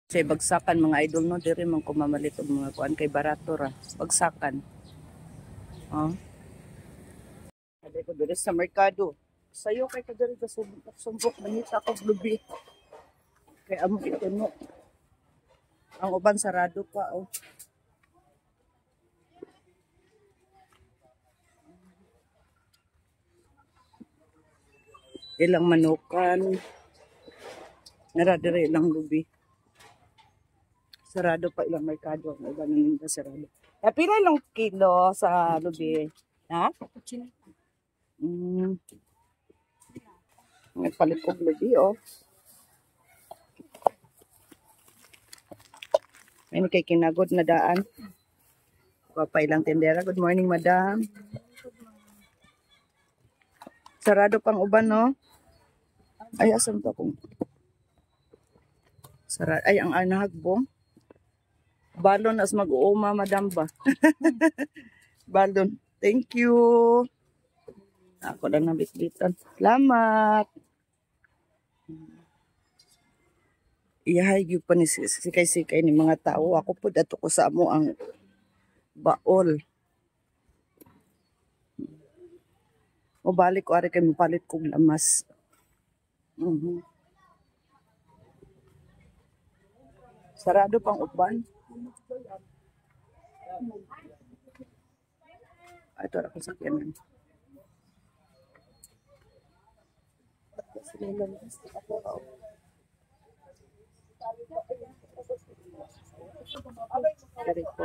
Say bagsakan mga idol no, diri man ko mamalit og mga kuan kay barato ra. Bagsakan. Oh. Sabi ko diri sa merkado. Sayo kay kadiri sa sumbok manita ko lubi. Kay amo ito no. Ang uban sarado pa oh. Ilang manukan. Nara diri ilang lubi. Sarado pa ilang merkado. Ang iba nang sarado. Pila lang kilo sa lubi? Ha? Nagpalit ko lubi oh. Ayun kay kinagod na daan. Papay lang tindera. Good morning, madam. Sarado pang uban, no? Ay, asam to kung... Sarado. Ay, ang anahagbong. Balon as mag-uuma, madam ba? Balon. Thank you. Ako lang nabitbitan. Salamat. Iyahay gyud pa ni sikay-sikay ni mga tao. Ako po dato ko sa amo ang baol. O balik ko ari kay mapalit kong lamas. Sarado pang uban. Ito ako sa kiyanan. Dari ko.